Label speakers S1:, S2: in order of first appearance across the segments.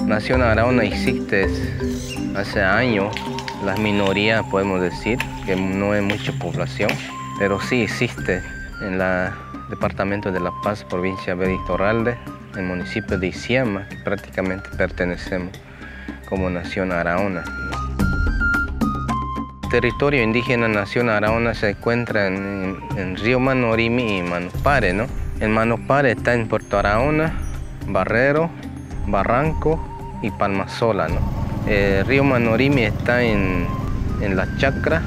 S1: Nación Araona existe hace años. Las minorías, podemos decir, que no hay mucha población, pero sí existe en el departamento de La Paz, provincia de Berito-Orralde, en el municipio de Isiama, que prácticamente pertenecemos como Nación Araona. El territorio indígena Nación Araona se encuentra en Río Manorimi y Manupare, ¿no? El Manupare está en Puerto Araona, Barrero, Barranco y Palmasola, ¿no? El río Manorimi está en La Chacra,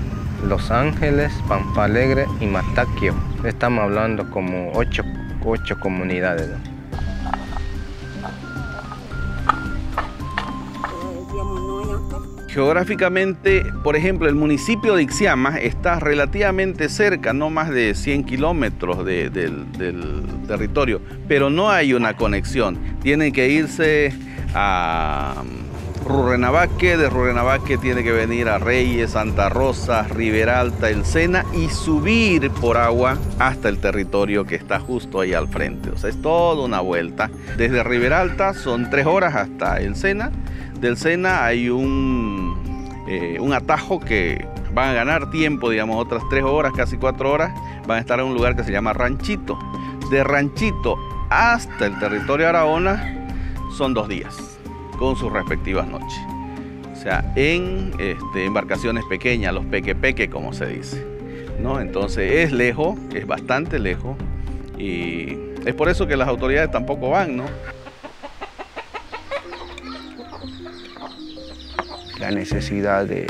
S1: Los Ángeles, Pampa Alegre y Mataquio. Estamos hablando como ocho comunidades, ¿no?
S2: Geográficamente, por ejemplo, el municipio de Ixiama está relativamente cerca, no más de 100 kilómetros del territorio, pero no hay una conexión. Tienen que irse a Rurrenabaque, de Rurrenabaque tiene que venir a Reyes, Santa Rosa, Riberalta, El Sena y subir por agua hasta el territorio que está justo ahí al frente. O sea, es toda una vuelta. Desde Riberalta son 3 horas hasta El Sena. Del Sena hay un atajo que van a ganar tiempo, digamos, otras 3 horas, casi 4 horas, van a estar en un lugar que se llama Ranchito. De Ranchito hasta el territorio Araona son 2 días, con sus respectivas noches. O sea, en embarcaciones pequeñas, los peque-peque, como se dice, ¿no? Entonces es lejos, es bastante lejos, y es por eso que las autoridades tampoco van, ¿no?
S3: La necesidad de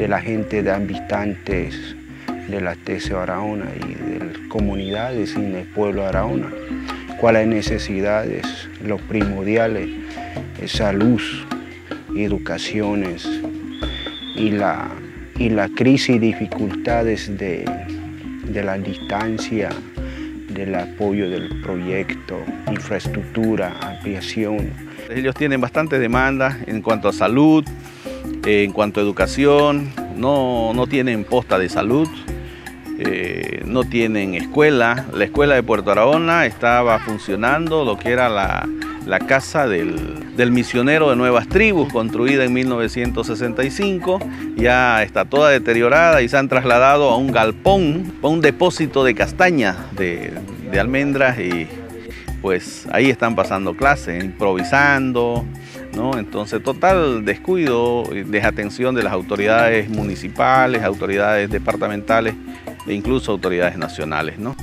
S3: la gente, de habitantes de la TC Araona y de las comunidades en el pueblo Araona. ¿Cuáles necesidades? Lo primordiales, salud, educaciones y la crisis y dificultades de la distancia, del apoyo del proyecto, infraestructura, ampliación.
S2: Ellos tienen bastantes demandas en cuanto a salud, en cuanto a educación, no tienen posta de salud, no tienen escuela. La escuela de Puerto Araona estaba funcionando, lo que era la casa del misionero de Nuevas Tribus, construida en 1965, ya está toda deteriorada y se han trasladado a un galpón, a un depósito de castañas, de almendras, y pues ahí están pasando clases, improvisando, ¿no? Entonces, total descuido, desatención de las autoridades municipales, autoridades departamentales e incluso autoridades nacionales, ¿no?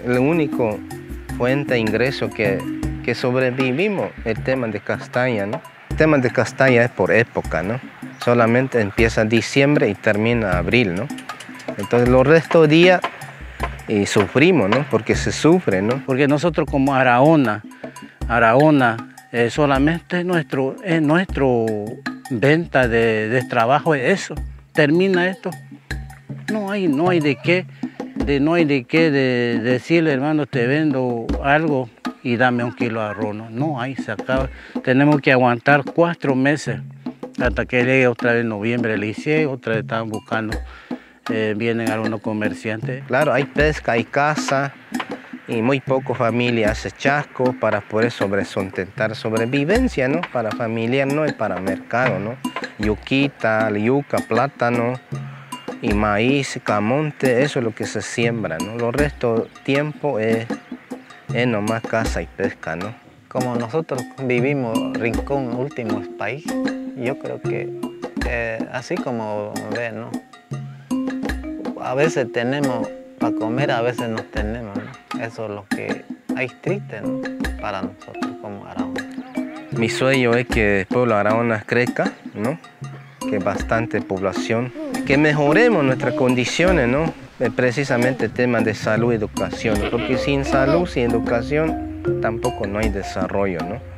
S1: El único fuente de ingreso que sobrevivimos es el tema de castaña, ¿no? El tema de castaña es por época, ¿no? Solamente empieza en diciembre y termina en abril, ¿no? Entonces los restos de días sufrimos, ¿no? Porque se sufre, ¿no?
S4: Porque nosotros como Araona solamente nuestro venta de trabajo es eso. Termina esto, no hay de qué decirle, hermano, te vendo algo y dame 1 kilo de arroz. No hay, se acaba. Tenemos que aguantar 4 meses hasta que llegue otra vez noviembre, otra vez están buscando. Vienen algunos comerciantes.
S1: Claro, hay pesca, hay caza y muy pocas familias hacen chasco para poder sustentar sobrevivencia, ¿no? Para familia, no es para mercado, ¿no? Yuquita, yuca, plátano y maíz, camonte, eso es lo que se siembra, ¿no? Lo resto del tiempo es nomás caza y pesca, ¿no?
S5: Como nosotros vivimos rincón último país, yo creo que así como ven, ¿no? A veces tenemos para comer, a veces no tenemos, ¿no? Eso es lo que hay triste, ¿no? Para nosotros como Araona.
S1: Mi sueño es que el pueblo Araona crezca, ¿no? Que bastante población, que mejoremos nuestras condiciones, ¿no? Precisamente el tema de salud y educación, porque sin salud, sin educación, tampoco no hay desarrollo, ¿no?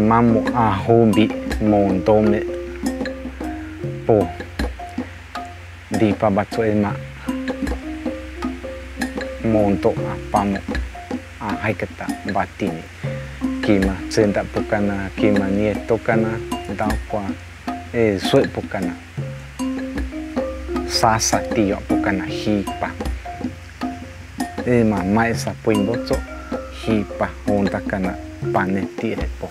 S3: Mambo a hobi montome po di pabatso ema monto a pamo
S6: hay que estar batini. Kima senta pocana, kima nieto cana, dan qua sue pocana. Sasa tío pocana hipa. Mamá esa puimbozo hipa onda cana paneti po.